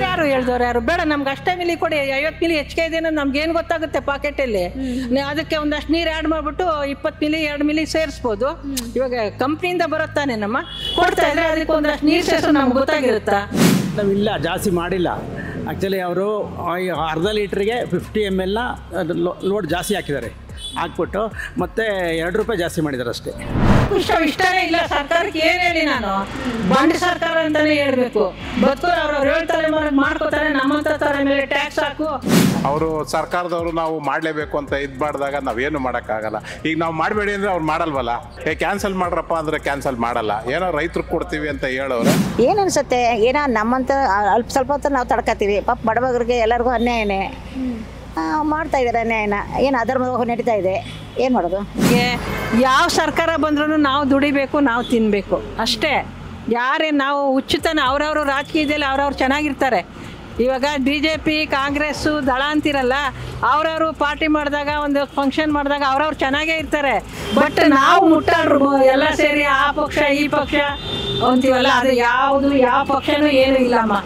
ಯಾರು ಹೇಳ್ದವ್ರು ಯಾರು? ಬೇಡ, ನಮ್ಗೆ ಅಷ್ಟೇ ಮಿಲಿ ಕೊಡಿ, 50 ಮಿಲಿ ಹೆಚ್ಚಿಗೆ ಇದೆ ಅನ್ನೋದು ನಮ್ಗೆ ಏನು ಗೊತ್ತಾಗುತ್ತೆ ಪಾಕೆಟಲ್ಲಿ? ಅದಕ್ಕೆ ಒಂದಷ್ಟು ನೀರು ಆ್ಯಡ್ ಮಾಡಿಬಿಟ್ಟು 20 ಮಿಲಿ 2 ಮಿಲಿ ಸೇರಿಸ್ಬೋದು. ಇವಾಗ ಕಂಪ್ನಿಯಿಂದ ಬರುತ್ತಾನೆ ನಮ್ಮ ಕೊಡ್ತಾ ಇದ್ರೆ ಅದಕ್ಕೆ ಒಂದಷ್ಟು ನೀರು ಸೇರಿಸೋ ನಮ್ಗೆ ಗೊತ್ತಾಗಿರುತ್ತಾ? ನಾವಿಲ್ಲ, ಜಾಸ್ತಿ ಮಾಡಿಲ್ಲ. ಆ್ಯಕ್ಚುಲಿ ಅವರು ಅರ್ಧ ಲೀಟ್ರಿಗೆ 50 ml ಲೋಡ್ ಜಾಸ್ತಿ ಹಾಕಿದ್ದಾರೆ, ಹಾಕ್ಬಿಟ್ಟು ಮತ್ತೆ 2 ರೂಪಾಯಿ ಜಾಸ್ತಿ ಮಾಡಿದ್ದಾರೆ ಅಷ್ಟೇ. ಇಷ್ಟನೇ ಇಲ್ಲ ಸರ್ಕಾರಕ್ಕೆ ಏನು ಹೇಳಿ ನಾನು? ಬಂಡ್ ಸರ್ಕಾರ ಅಂತಾನೆ ಹೇಳ್ಬೇಕು. ಬದುಕೋರು ಅವ್ರವ್ರು ಹೇಳ್ತಾರೆ ಮಾಡ್ಕೋತಾರೆ, ನಮ್ಮಂತ ತರ ಮೇಲೆ ಟ್ಯಾಕ್ಸ್ ಹಾಕು. ಅವರು ಸರ್ಕಾರದವರು ನಾವು ಮಾಡಲೇಬೇಕು ಅಂತ ಇದು ಮಾಡಿದಾಗ ನಾವೇನು ಮಾಡೋಕ್ಕಾಗಲ್ಲ. ಈಗ ನಾವು ಮಾಡಬೇಡಿ ಅಂದರೆ ಅವ್ರು ಮಾಡಲ್ವಲ್ಲ. ಕ್ಯಾನ್ಸಲ್ ಮಾಡ್ರಪ್ಪ ಅಂದರೆ ಕ್ಯಾನ್ಸಲ್ ಮಾಡಲ್ಲ. ಏನೋ ರೈತರಿಗೆ ಕೊಡ್ತೀವಿ ಅಂತ ಹೇಳೋರು ಏನು ಅನ್ಸುತ್ತೆ, ಏನೋ ನಮ್ಮಂತ ಅಲ್ಪ ಸ್ವಲ್ಪ ಹೊತ್ತು ನಾವು ತಡ್ಕೊತೀವಿ. ಪಾಪ ಬಡಬಗ್ರಿಗೆ ಎಲ್ಲರಿಗೂ ಅನ್ಯಾಯನೇ ಮಾಡ್ತಾ ಇದ್ದಾರೆ, ಅನ್ಯಾಯನ ಏನು ಅಧರ್ಮದ ನಡೀತಾ ಇದೆ, ಏನು ಮಾಡೋದು? ಯಾವ ಸರ್ಕಾರ ಬಂದ್ರೂ ನಾವು ದುಡಿಬೇಕು, ನಾವು ತಿನ್ನಬೇಕು ಅಷ್ಟೇ. ಯಾರೇ ನಾವು ಉಚಿತನ ಅವ್ರವರು ರಾಜಕೀಯದಲ್ಲಿ ಅವ್ರವ್ರು ಚೆನ್ನಾಗಿರ್ತಾರೆ. ಇವಾಗ BJP ಕಾಂಗ್ರೆಸ್ಸು ದಳ ಅಂತಿರಲ್ಲ, ಅವ್ರವರು ಪಾರ್ಟಿ ಮಾಡಿದಾಗ ಒಂದು ಫಂಕ್ಷನ್ ಮಾಡಿದಾಗ ಅವ್ರವ್ರು ಚೆನ್ನಾಗೇ ಇರ್ತಾರೆ. ಬಟ್ ನಾವು ಮುಟ್ಟಾಡ್ರು ಎಲ್ಲ ಸೇರಿ ಆ ಪಕ್ಷ ಈ ಪಕ್ಷ ಅಂತೀವಲ್ಲ, ಅದು ಯಾವುದು ಯಾವ ಪಕ್ಷನೂ ಏನೂ ಇಲ್ಲಮ್ಮ.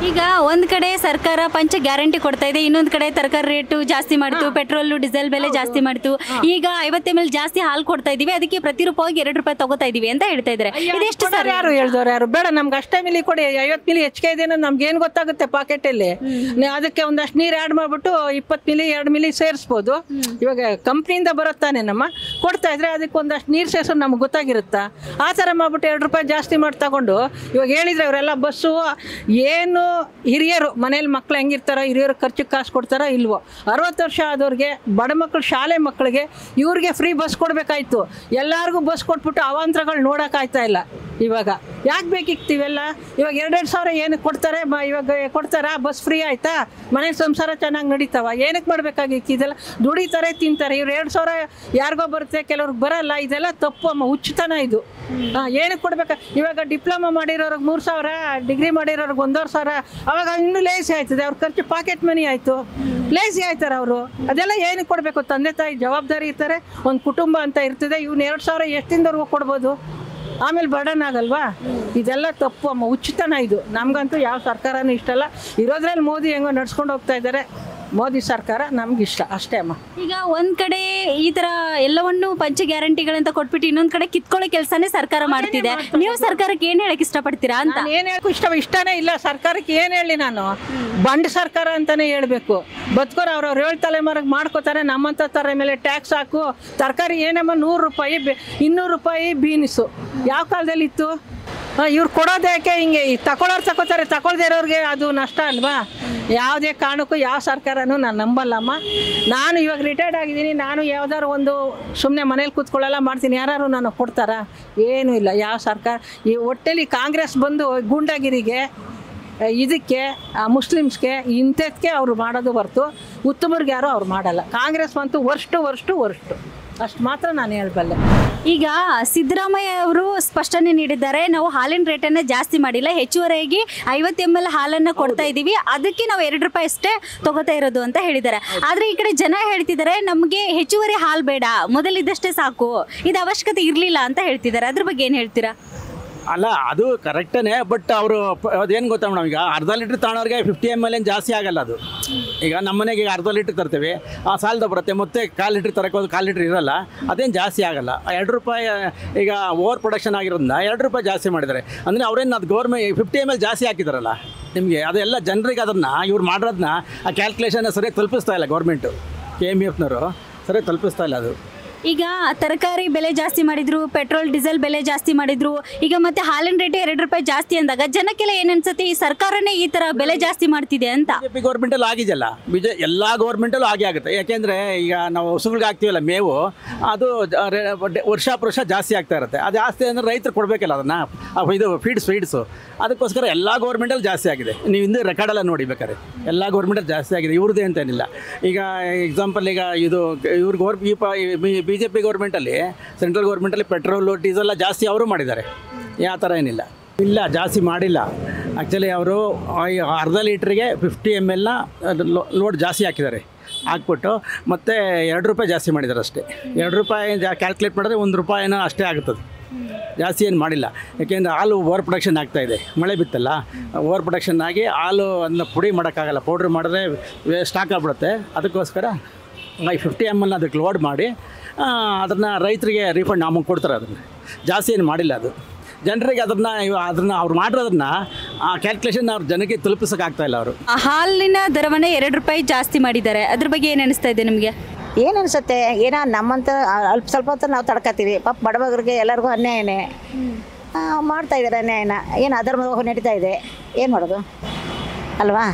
ಈಗ ಒಂದ್ ಕಡೆ ಸರ್ಕಾರ ಪಂಚ ಗ್ಯಾರಂಟಿ ಕೊಡ್ತಾ ಇದೆ, ಇನ್ನೊಂದ್ ಕಡೆ ತರಕಾರಿ ರೇಟು ಜಾಸ್ತಿ ಮಾಡ್ತು, ಪೆಟ್ರೋಲ್ ಡೀಸೆಲ್ ಬೆಲೆ ಜಾಸ್ತಿ ಮಾಡ್ತು. ಈಗ 50 ml ಜಾಸ್ತಿ ಹಾಲು ಕೊಡ್ತಾ ಇದೀವಿ, ಅದಕ್ಕೆ ಪ್ರತಿ ರೂಪಾಯಿಗೆ 2 ರೂಪಾಯಿ ತಗೋತಾ ಇದೀವಿ ಅಂತ ಹೇಳ್ತಾ ಇದ್ದಾರೆ. ಇದೆಷ್ಟು ಸರ್? ಯಾರು ಹೇಳ್ದವ್ರು ಯಾರು? ಬೇಡ, ನಮ್ಗೆ ಅಷ್ಟೇ ಮಿಲಿ ಕೊಡಿ, 50 ಮಿಲಿ ಹೆಚ್ಚಿಗೆ ಇದೆ ಅನ್ನೋದು ನಮ್ಗೆ ಏನು ಗೊತ್ತಾಗುತ್ತೆ ಪಾಕೆಟಲ್ಲಿ? ಅದಕ್ಕೆ ಒಂದಷ್ಟು ನೀರು ಆ್ಯಡ್ ಮಾಡಿಬಿಟ್ಟು 20 ಮಿಲಿ 2 ಮಿಲಿ ಸೇರಿಸ್ಬೋದು. ಇವಾಗ ಕಂಪ್ನಿಯಿಂದ ಬರುತ್ತಾನೆ ನಮ್ಮ ಕೊಡ್ತಾ ಇದ್ರೆ ಅದಕ್ಕೆ ಒಂದಷ್ಟು ನೀರು ಸೇರಿಸೋ ನಮ್ಗೆ ಗೊತ್ತಾಗಿರುತ್ತಾ? ಆ ಥರ ಮಾಡ್ಬಿಟ್ಟು 2 ರೂಪಾಯಿ ಜಾಸ್ತಿ ಮಾಡಿ ತಗೊಂಡು ಇವಾಗ ಹೇಳಿದ್ರೆ ಅವರೆಲ್ಲ ಬಸ್ಸು ಏನು ಹಿರಿಯರು ಮನೇಲಿ ಮಕ್ಳು ಹೆಂಗಿರ್ತಾರೋ, ಹಿರಿಯರು ಖರ್ಚಿಗೆ ಕಾಸು ಕೊಡ್ತಾರೋ ಇಲ್ವೋ? 60 ವರ್ಷ ಆದವ್ರಿಗೆ, ಬಡ ಮಕ್ಕಳು, ಶಾಲೆ ಮಕ್ಕಳಿಗೆ ಇವ್ರಿಗೆ ಫ್ರೀ ಬಸ್ ಕೊಡಬೇಕಾಯ್ತು. ಎಲ್ಲರಿಗೂ ಬಸ್ ಕೊಟ್ಬಿಟ್ಟು ಅವಾಂತರಗಳು ನೋಡೋಕ್ಕಾಗ್ತಾ ಇಲ್ಲ. ಇವಾಗ ಯಾಕೆ ಬೇಕಿಕ್ತಿವೆಲ್ಲ? ಇವಾಗ 2-2 ಸಾವಿರ ಏನಕ್ಕೆ ಕೊಡ್ತಾರೆ? ಇವಾಗ ಕೊಡ್ತಾರಾ? ಬಸ್ ಫ್ರೀ ಆಯ್ತಾ? ಮನೆ ಸಂಸಾರ ಚೆನ್ನಾಗಿ ನಡೀತಾವ? ಏನಕ್ಕೆ ಮಾಡಬೇಕಾಗಿತ್ತು? ಇದೆಲ್ಲ ದುಡಿತಾರೆ, ತಿಂತಾರೆ. ಇವ್ರು 2 ಸಾವಿರ ಯಾರಿಗೋ ಬರುತ್ತೆ, ಕೆಲವ್ರಿಗೆ ಬರಲ್ಲ. ಇದೆಲ್ಲ ತಪ್ಪು ಅಮ್ಮ, ಹುಚ್ಚುತನ ಇದು. ಏನಕ್ಕೆ ಕೊಡ್ಬೇಕಾ? ಇವಾಗ ಡಿಪ್ಲೊಮಾ ಮಾಡಿರೋರಿಗೆ 3 ಸಾವಿರ, ಡಿಗ್ರಿ ಮಾಡಿರೋರಿಗೆ 1,500 ಸಾವಿರ. ಅವಾಗ ಇನ್ನೂ ಲೇಸಿ ಆಯ್ತದೆ, ಅವ್ರ ಖರ್ಚು ಪಾಕೆಟ್ ಮನಿ ಆಯಿತು, ಲೇಸಿ ಆಯ್ತಾರೆ ಅವರು. ಅದೆಲ್ಲ ಏನಕ್ಕೆ ಕೊಡಬೇಕು? ತಂದೆ ತಾಯಿ ಜವಾಬ್ದಾರಿ ಇರ್ತಾರೆ, ಒಂದು ಕುಟುಂಬ ಅಂತ ಇರ್ತದೆ. ಇವ್ನು 2 ಸಾವಿರ ಎಷ್ಟಿಂದವರೆಗೂ ಕೊಡ್ಬೋದು? ಆಮೇಲೆ ಬರ್ಡನ್ ಆಗಲ್ವಾ? ಇದೆಲ್ಲ ತಪ್ಪು ಅಮ್ಮ, ಉಚಿತನ ಇದು. ನಮಗಂತೂ ಯಾವ ಸರ್ಕಾರನೂ ಇಷ್ಟ ಅಲ್ಲ. ಇರೋದ್ರಲ್ಲಿ ಮೋದಿ ಹೆಂಗೋ ನಡ್ಸ್ಕೊಂಡು ಹೋಗ್ತಾ ಇದ್ದಾರೆ, ಮೋದಿ ಸರ್ಕಾರ ನಮ್ಗೆ ಇಷ್ಟ ಅಷ್ಟೇ ಅಮ್ಮ. ಈಗ ಒಂದ್ ಕಡೆ ಈ ತರ ಎಲ್ಲವನ್ನು ಪಂಚ ಗ್ಯಾರಂಟಿಗಳಂತ ಕೊಟ್ಬಿಟ್ಟು ಇನ್ನೊಂದ್ ಕಡೆ ಕಿತ್ಕೊಳ್ಳೋ ಕೆಲಸನೇ ಸರ್ಕಾರ ಮಾಡ್ತಿದೆ. ನೀವು ಸರ್ಕಾರಕ್ಕೆ ಏನ್ ಹೇಳಕ್ ಇಷ್ಟಪಡ್ತೀರಾ ಅಂತ? ಏನ್ ಹೇಳಕ್ಕೂ ಇಷ್ಟನೇ ಇಲ್ಲ ಸರ್ಕಾರಕ್ಕೆ. ಏನ್ ಹೇಳಿ ನಾನು? ಬಂಡ್ ಸರ್ಕಾರ ಅಂತಾನೆ ಹೇಳ್ಬೇಕು. ಬದುಕೋರು ಅವ್ರವ್ರು 7 ತಲೆಮಾರಿಗೆ ಮಾಡ್ಕೋತಾರೆ, ನಮ್ಮಂತ ತರ ಮೇಲೆ ಟ್ಯಾಕ್ಸ್ ಹಾಕು. ತರಕಾರಿ ಏನಮ್ಮ 100 ರೂಪಾಯಿ, 200 ರೂಪಾಯಿ ಬೀನ್ಸು. ಯಾವ ಕಾಲದಲ್ಲಿ ಇತ್ತು? ಇವ್ರು ಕೊಡೋದು ಯಾಕೆ ಹಿಂಗೆ? ತಗೊಳ್ಳೋರು ತಗೋತಾರೆ, ತಗೊಳ್ದೇ ಇರೋರಿಗೆ ಅದು ನಷ್ಟ ಅಲ್ವಾ? ಯಾವುದೇ ಕಾರಣಕ್ಕೂ ಯಾವ ಸರ್ಕಾರನೂ ನಾನು ನಂಬಲ್ಲಮ್ಮ. ನಾನು ಇವಾಗ ರಿಟೈರ್ಡ್ ಆಗಿದ್ದೀನಿ, ನಾನು ಯಾವ್ದಾದ್ರು ಒಂದು ಸುಮ್ಮನೆ ಮನೇಲಿ ಕೂತ್ಕೊಳ್ಳೆಲ್ಲ ಮಾಡ್ತೀನಿ. ಯಾರು ನನಗೆ ಕೊಡ್ತಾರಾ? ಏನೂ ಇಲ್ಲ. ಯಾವ ಸರ್ಕಾರ ಈ ಒಟ್ಟಲ್ಲಿ ಕಾಂಗ್ರೆಸ್ ಬಂದು ಗೂಂಡಾಗಿರಿಗೆ, ಇದಕ್ಕೆ ಮುಸ್ಲಿಮ್ಸ್ಗೆ ಇಂಥದ್ದಕ್ಕೆ ಅವರು ಮಾಡೋದು ಹೊರತು ಉತ್ತಮರಿಗೆ ಯಾರು ಅವ್ರು ಮಾಡಲ್ಲ. ಕಾಂಗ್ರೆಸ್ ಅಂತೂ ವರ್ಷ್ಟು ಅಷ್ಟು ಮಾತ್ರ ನಾನು ಹೇಳಬಲ್ಲೆ. ಈಗ ಸಿದ್ದರಾಮಯ್ಯ ಅವರು ಸ್ಪಷ್ಟನೆ ನೀಡಿದ್ದಾರೆ, ನಾವು ಹಾಲಿನ ರೇಟನ್ನು ಜಾಸ್ತಿ ಮಾಡಿಲ್ಲ, ಹೆಚ್ಚುವರಿಯಾಗಿ 50 ml ಹಾಲನ್ನು ಕೊಡ್ತಾ ಇದ್ದೀವಿ, ಅದಕ್ಕೆ ನಾವು 2 ರೂಪಾಯಿ ಅಷ್ಟೇ ತಗೋತಾ ಇರೋದು ಅಂತ ಹೇಳಿದ್ದಾರೆ. ಆದರೆ ಈ ಕಡೆ ಜನ ಹೇಳ್ತಿದ್ದಾರೆ ನಮಗೆ ಹೆಚ್ಚುವರಿ ಹಾಲು ಬೇಡ, ಮೊದಲಿದ್ದಷ್ಟೇ ಸಾಕು, ಇದು ಅವಶ್ಯಕತೆ ಇರಲಿಲ್ಲ ಅಂತ ಹೇಳ್ತಿದ್ದಾರೆ. ಅದ್ರ ಬಗ್ಗೆ ಏನು ಹೇಳ್ತೀರಾ? ಅಲ್ಲ, ಅದು ಕರೆಕ್ಟೇ. ಬಟ್ ಅವರು ಅದೇನು ಗೊತ್ತಾ ಮೇಡಮ್, ಈಗ ಅರ್ಧ ಲೀಟ್ರ್ ತಗೊಳೋರಿಗೆ 50 ml ಏನು ಜಾಸ್ತಿ ಆಗಲ್ಲ. ಅದು ಈಗ ನಮ್ಮ ಮನೆಗೆ ಈಗ ಅರ್ಧ ಲೀಟ್ರ್ ತರ್ತೀವಿ, ಆ ಸಾಲದ ಬರುತ್ತೆ. ಮತ್ತೆ 1/4 ಲೀಟ್ರ್ ತರಕ್ಕೆ ಹೋದ್ರೆ 1/4 ಲೀಟ್ರ್ ಇರಲ್ಲ, ಅದೇನು ಜಾಸ್ತಿ ಆಗಲ್ಲ. 2 ರೂಪಾಯಿ ಈಗ ಓವರ್ ಪ್ರೊಡಕ್ಷನ್ ಆಗಿರೋದ್ರಿಂದ 2 ರೂಪಾಯಿ ಜಾಸ್ತಿ ಮಾಡಿದ್ದಾರೆ. ಅಂದರೆ ಅವ್ರೇನು ಅದು ಗೌರ್ಮೆಂಟ್ 50 ml ಜಾಸ್ತಿ ಹಾಕಿದಾರಲ್ಲ ನಿಮಗೆ, ಅದೆಲ್ಲ ಜನರಿಗೆ ಅದನ್ನು ಇವ್ರು ಮಾಡೋದನ್ನ ಆ ಕ್ಯಾಲ್ಕುಲೇಷನ್ನ ಸರಿಯಾಗಿ ತಲುಪಿಸ್ತಾ ಇಲ್ಲ ಗೌರ್ಮೆಂಟು. KMFನವರು ಸರಿಯಾಗಿ ತಲುಪಿಸ್ತಾ ಇಲ್ಲ. ಅದು ಈಗ ತರಕಾರಿ ಬೆಲೆ ಜಾಸ್ತಿ ಮಾಡಿದ್ರು, ಪೆಟ್ರೋಲ್ ಡೀಸೆಲ್ ಬೆಲೆ ಜಾಸ್ತಿ ಮಾಡಿದ್ರು, ಈಗ ಮತ್ತೆ ಹಾಲಿನ ರೇಟ್ 2 ರೂಪಾಯಿ ಜಾಸ್ತಿ ಅಂದಾಗ ಜನಕ್ಕೆಲ್ಲ ಏನು ಅನ್ಸುತ್ತೆ, ಈ ಸರ್ಕಾರನೇ ಈ ತರ ಬೆಲೆ ಜಾಸ್ತಿ ಮಾಡ್ತಿದೆ ಅಂತ. BJP ಗೌರ್ಮೆಂಟಲ್ಲಿ ಆಗಿದೆಯಲ್ಲ, ಎಲ್ಲ ಗೌರ್ಮೆಂಟಲ್ಲೂ ಆಗುತ್ತೆ. ಯಾಕೆಂದರೆ ಈಗ ನಾವು ಹಸುಗಳಿಗೆ ಹಾಕ್ತೀವಲ್ಲ ಮೇವು, ಅದು ವರ್ಷ ಜಾಸ್ತಿ ಆಗ್ತಾ ಇರುತ್ತೆ. ಅದು ಜಾಸ್ತಿ ಅಂದರೆ ರೈತರು ಕೊಡಬೇಕಲ್ಲ ಅದನ್ನು, ಇದು ಫೀಡ್ಸು. ಅದಕ್ಕೋಸ್ಕರ ಎಲ್ಲ ಗೌರ್ಮೆಂಟಲ್ಲಿ ಜಾಸ್ತಿ ಆಗಿದೆ. ನೀವು ಹಿಂದೆ ರೆಕಾರ್ಡೆಲ್ಲ ನೋಡಿ ಬೇಕಾದ್ರೆ ಎಲ್ಲ ಗೌರ್ಮೆಂಟಲ್ಲಿ ಜಾಸ್ತಿ ಆಗಿದೆ, ಇವ್ರದ್ದೇ ಅಂತೇನಿಲ್ಲ. ಈಗ ಎಕ್ಸಾಂಪಲ್, ಈಗ ಇದು ಇವ್ರಿಗೆ BJP ಗೌರ್ಮೆಂಟಲ್ಲಿ, ಸೆಂಟ್ರಲ್ ಗೌರ್ಮೆಂಟಲ್ಲಿ ಪೆಟ್ರೋಲು ಡೀಸೆಲ್ಲ ಜಾಸ್ತಿ ಅವರು ಮಾಡಿದ್ದಾರೆ. ಯಾವ ಥರ ಏನಿಲ್ಲ, ಜಾಸ್ತಿ ಮಾಡಿಲ್ಲ. ಆ್ಯಕ್ಚುಲಿ ಅವರು ಅರ್ಧ ಲೀಟ್ರಿಗೆ 50 ml ಲೋಡ್ ಜಾಸ್ತಿ ಹಾಕಿದ್ದಾರೆ. ಹಾಕ್ಬಿಟ್ಟು ಮತ್ತೆ ₹2 ಜಾಸ್ತಿ ಮಾಡಿದ್ದಾರೆ ಅಷ್ಟೇ. ₹2 ಕ್ಯಾಲ್ಕುಲೇಟ್ ಮಾಡಿದ್ರೆ ₹1 ಅಷ್ಟೇ ಆಗುತ್ತದೆ, ಜಾಸ್ತಿ ಏನು ಮಾಡಿಲ್ಲ. ಯಾಕೆಂದರೆ ಹಾಲು ಓವರ್ ಪ್ರೊಡಕ್ಷನ್ ಆಗ್ತಾಯಿದೆ, ಮಳೆ ಬಿತ್ತಲ್ಲ, ಓವರ್ ಪ್ರೊಡಕ್ಷನ್ ಆಗಿ ಹಾಲು ಅದನ್ನ ಪುಡಿ ಮಾಡೋಕ್ಕಾಗಲ್ಲ, ಪೌಡ್ರ್ ಮಾಡಿದ್ರೆ ಸ್ಟಾಕ್ ಆಗಿಬಿಡುತ್ತೆ. ಅದಕ್ಕೋಸ್ಕರ 50 ml ಅದಕ್ಕೆ ಲೋಡ್ ಮಾಡಿ ಅದನ್ನು ರೈತರಿಗೆ ರೀಫಂಡ್ ಅಮೌಂಟ್ ಕೊಡ್ತಾರೆ. ಅದನ್ನು ಜಾಸ್ತಿ ಏನು ಮಾಡಿಲ್ಲ. ಅದು ಜನರಿಗೆ ಅದನ್ನು ಅವ್ರು ಮಾಡಿರೋದನ್ನ ಆ ಕ್ಯಾಲ್ಕುಲೇಷನ್ ಅವ್ರ ಜನಕ್ಕೆ ತಲುಪಿಸೋಕ್ಕಾಗ್ತಾಯಿಲ್ಲ. ಅವರು ಹಾಲಿನ ದರವನ್ನು ₹2 ಜಾಸ್ತಿ ಮಾಡಿದ್ದಾರೆ, ಅದ್ರ ಬಗ್ಗೆ ಏನು ಅನಿಸ್ತಾ ಇದೆ ನಿಮಗೆ? ಏನು ಅನಿಸುತ್ತೆ, ಏನೋ ನಮ್ಮಂತ ಅಲ್ಪ ಸ್ವಲ್ಪ ಹೊತ್ತು ನಾವು ತಡ್ಕೊತೀವಿ. ಪಾಪ ಬಡಬಗರಿಗೆ ಎಲ್ಲರಿಗೂ ಅನ್ಯಾಯನೇ ಮಾಡ್ತಾ ಇದ್ದಾರೆ. ಅನ್ಯಾಯನ ಏನು ಅಧರ್ಮದ ನಡೀತಾ ಇದೆ, ಏನು ಮಾಡೋದು ಅಲ್ವಾ?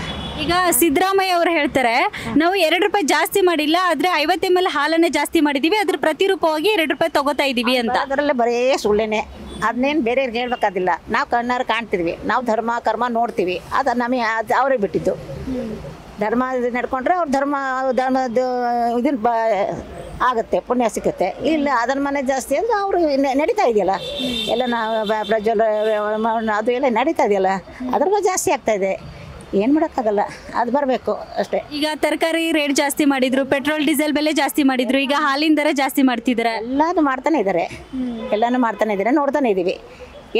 ಈಗ ಸಿದ್ದರಾಮಯ್ಯ ಅವರು ಹೇಳ್ತಾರೆ, ನಾವು ₹2 ಜಾಸ್ತಿ ಮಾಡಿಲ್ಲ, ಆದರೆ 50 ml ಹಾಲನ್ನೇ ಜಾಸ್ತಿ ಮಾಡಿದ್ದೀವಿ, ಅದ್ರ ಪ್ರತಿರೂಪವಾಗಿ ₹2 ತಗೋತಾ ಇದ್ದೀವಿ ಅಂತ. ಅದರಲ್ಲೇ ಬರೀ ಸುಳ್ಳೇನೆ, ಅದನ್ನೇನು ಬೇರೆಯವ್ರಿಗೆ ಹೇಳ್ಬೇಕಾದಿಲ್ಲ. ನಾವು ಕಣ್ಣಾರು ಕಾಣ್ತಿದ್ವಿ, ನಾವು ಧರ್ಮ ಕರ್ಮ ನೋಡ್ತೀವಿ, ಅದು ನಮಗೆ ಅವರೇ ಬಿಟ್ಟಿದ್ದು. ಧರ್ಮ ನಡ್ಕೊಂಡ್ರೆ ಅವ್ರ ಧರ್ಮದ ಇದನ್ನು ಆಗುತ್ತೆ, ಪುಣ್ಯ ಸಿಗುತ್ತೆ. ಇಲ್ಲ ಅದನ್ನ ಮನೆ ಜಾಸ್ತಿ ಅಂದರೆ ಅವರು ನಡೀತಾ ಇದೆಯಲ್ಲ, ಎಲ್ಲ ನಾವು ಪ್ರಜ್ವಲ ಅದು ಎಲ್ಲ ನಡೀತಾ ಇದೆಯಲ್ಲ, ಅದ್ರ ಜಾಸ್ತಿ ಆಗ್ತಾಯಿದೆ. ಏನು ಮಾಡೋಕ್ಕಾಗಲ್ಲ, ಅದು ಬರಬೇಕು ಅಷ್ಟೇ. ಈಗ ತರಕಾರಿ ರೇಟ್ ಜಾಸ್ತಿ ಮಾಡಿದ್ರು, ಪೆಟ್ರೋಲ್ ಡೀಸೆಲ್ ಬೆಲೆ ಜಾಸ್ತಿ ಮಾಡಿದ್ರು, ಈಗ ಹಾಲಿನ ದರ ಜಾಸ್ತಿ ಮಾಡ್ತಿದ್ದಾರೆ. ಎಲ್ಲನೂ ಮಾಡ್ತಾನೆ ಇದ್ದಾರೆ, ಎಲ್ಲನೂ ಮಾಡ್ತಾನೆ ಇದ್ದಾರೆ, ನೋಡ್ತಾನೆ ಇದ್ದೀವಿ.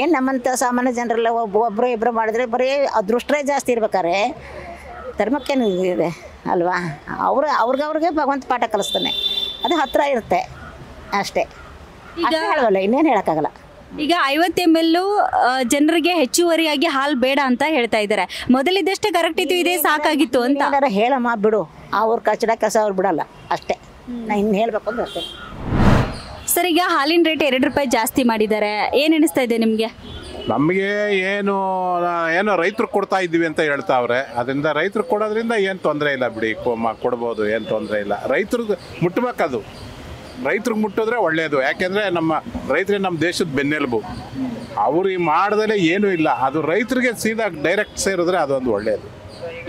ಏನು ನಮ್ಮಂಥ ಸಾಮಾನ್ಯ ಜನರೆಲ್ಲ ಒಬ್ಬರು ಇಬ್ಬರು ಮಾಡಿದ್ರೆ ಬರೀ ಅದೃಷ್ಟೇ ಜಾಸ್ತಿ ಇರ್ಬೇಕಾರೆ ಧರ್ಮಕ್ಕೇನು ಇದೆ ಅಲ್ವಾ? ಅವ್ರಿಗೆ ಭಗವಂತ ಪಾಠ ಕಲಿಸ್ತಾನೆ, ಅದು ಹತ್ತಿರ ಇರುತ್ತೆ ಅಷ್ಟೇ. ಈಗ ಹೇಳೋಲ್ಲ, ಇನ್ನೇನು ಹೇಳೋಕ್ಕಾಗಲ್ಲ. ಈಗ 50 ml ಜನರಿಗೆ ಹೆಚ್ಚುವರಿಯಾಗಿ ಹಾಲು ಬೇಡ ಅಂತ ಹೇಳ್ತಾ ಇದ್ದಾರೆ. ಮೊದಲಿದ್ದಷ್ಟೇ ಕರೆಕ್ಟ್ ಇತ್ತು, ಇದೇ ಸಾಕಾಗಿತ್ತು ಅಂತ. ಏನಾರ ಹೇಳಮ್ಮ ಬಿಡು, ಅವ್ರ ಕಚಡ ಕಸ ಅವ್ರು ಬಿಡಲ್ಲ ಅಷ್ಟೇ. ನಾನು ಇನ್ನು ಹೇಳಬೇಕು ಅಂದ್ರೆ ಅಷ್ಟೇ. ಸರ್, ಈಗ ಹಾಲಿನ ರೇಟ್ ₹2 ಜಾಸ್ತಿ ಮಾಡಿದ್ದಾರೆ, ಏನು ಅನಿಸ್ತಾ ಇದೆ ನಿಮಗೆ? ನಮಗೆ ಏನೋ ರೈತರು ಕೊಡ್ತಾ ಇದ್ದೀವಿ ಅಂತ ಹೇಳ್ತಾವ್ರೆ. ಅದರಿಂದ ರೈತರು ಕೊಡೋದ್ರಿಂದ ಏನು ತೊಂದರೆ ಇಲ್ಲ ಬಿಡಿ, ಕೊಡ್ಬೋದು, ಏನು ತೊಂದರೆ ಇಲ್ಲ. ರೈತರಿಗೆ ಮುಟ್ಟಬೇಕದು, ರೈತರಿಗೆ ಮುಟ್ಟಿದ್ರೆ ಒಳ್ಳೆಯದು. ಯಾಕೆಂದರೆ ನಮ್ಮ ರೈತರೇ ನಮ್ಮ ದೇಶದ ಬೆನ್ನೆಲುಬು. ಅವರು ಈ ಮಾಡ್ದಲೇ ಏನೂ ಇಲ್ಲ, ಅದು ರೈತರಿಗೆ ಸೀದಾ ಡೈರೆಕ್ಟ್ ಸೇರಿದ್ರೆ ಅದೊಂದು ಒಳ್ಳೆಯದು.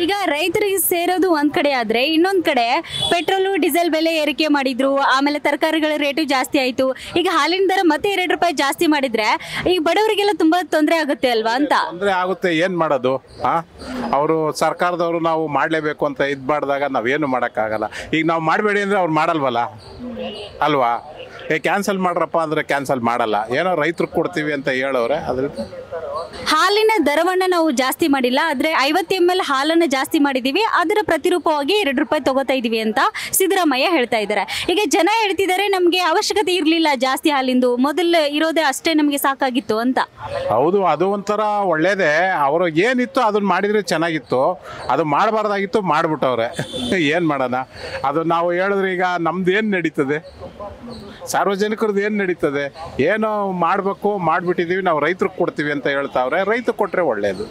ಈಗ ರೈತರಿಗೆ ಸೇರೋದು ಒಂದ್ ಕಡೆ ಆದ್ರೆ, ಇನ್ನೊಂದ್ ಕಡೆ ಪೆಟ್ರೋಲು ಡೀಸೆಲ್ ಬೆಲೆ ಏರಿಕೆ ಮಾಡಿದ್ರು, ಆಮೇಲೆ ತರಕಾರಿಗಳ ರೇಟು ಜಾಸ್ತಿ ಆಯ್ತು. ಈಗ ಹಾಲಿನ ದರ ಮತ್ತೆ ₹2 ಜಾಸ್ತಿ ಮಾಡಿದ್ರೆ ಈಗ ಬಡವರಿಗೆಲ್ಲ ತುಂಬಾ ತೊಂದರೆ ಆಗುತ್ತೆ ಅಲ್ವಾ ಅಂತ. ತೊಂದರೆ ಆಗುತ್ತೆ, ಏನು ಮಾಡೋದು? ಅವರು ಸರ್ಕಾರದವರು ನಾವು ಮಾಡಲೇಬೇಕು ಅಂತ ಮಾಡಿದಾಗ ನಾವೇನು ಮಾಡೋಕ್ಕಾಗಲ್ಲ. ಈಗ ನಾವು ಮಾಡಬೇಡಿ ಅಂದರೆ ಅವ್ರು ಮಾಡಲ್ವಲ್ಲ ಅಲ್ವಾ? ಕ್ಯಾನ್ಸಲ್ ಮಾಡ್ರಪ್ಪ ಅಂದರೆ ಕ್ಯಾನ್ಸಲ್ ಮಾಡಲ್ಲ, ಏನೋ ರೈತರಿಗೆ ಕೊಡ್ತೀವಿ ಅಂತ ಹೇಳೋರೆ. ಅದ್ರಿಂದ ಹಾಲಿನ ದರವನ್ನ ನಾವು ಜಾಸ್ತಿ ಮಾಡಿಲ್ಲ, ಆದ್ರೆ 50 ml ಹಾಲನ್ನ ಜಾಸ್ತಿ ಮಾಡಿದೀವಿ, ಅದರ ಪ್ರತಿರೂಪವಾಗಿ ₹2 ತಗೋತಾ ಇದೀವಿ ಅಂತ ಸಿದ್ದರಾಮಯ್ಯ ಹೇಳ್ತಾ ಇದ್ದಾರೆ. ಈಗ ಜನ ಹೇಳ್ತಿದ್ದಾರೆ, ನಮ್ಗೆ ಅವಶ್ಯಕತೆ ಇರ್ಲಿಲ್ಲ ಜಾಸ್ತಿ ಹಾಲಿಂದು, ಮೊದಲು ಇರೋದೇ ಅಷ್ಟೇ ನಮ್ಗೆ ಸಾಕಾಗಿತ್ತು ಅಂತ. ಹೌದು, ಅದು ಒಂಥರ ಒಳ್ಳೇದೇ. ಅವರು ಏನಿತ್ತು ಅದನ್ನ ಮಾಡಿದ್ರೆ ಚೆನ್ನಾಗಿತ್ತು, ಅದು ಮಾಡಬಾರ್ದಾಗಿತ್ತು, ಮಾಡಿಬಿಟ್ಟವ್ರೆ. ಏನು ಮಾಡೋಣ? ಅದು ನಾವು ಹೇಳಿದ್ರೆ ಈಗ ನಮ್ದು ಏನು ನಡೀತದೆ, ಸಾರ್ವಜನಿಕರದ್ದು ಏನು ನಡೀತದೆ? ಏನೋ ಮಾಡಬೇಕು, ಮಾಡಿಬಿಟ್ಟಿದ್ದೀವಿ, ನಾವು ರೈತರಿಗೆ ಕೊಡ್ತೀವಿ ಅಂತ ಹೇಳ್ತಾವ್ರೆ. ರೈತ ಕೊಟ್ಟರೆ ಒಳ್ಳೆಯದು.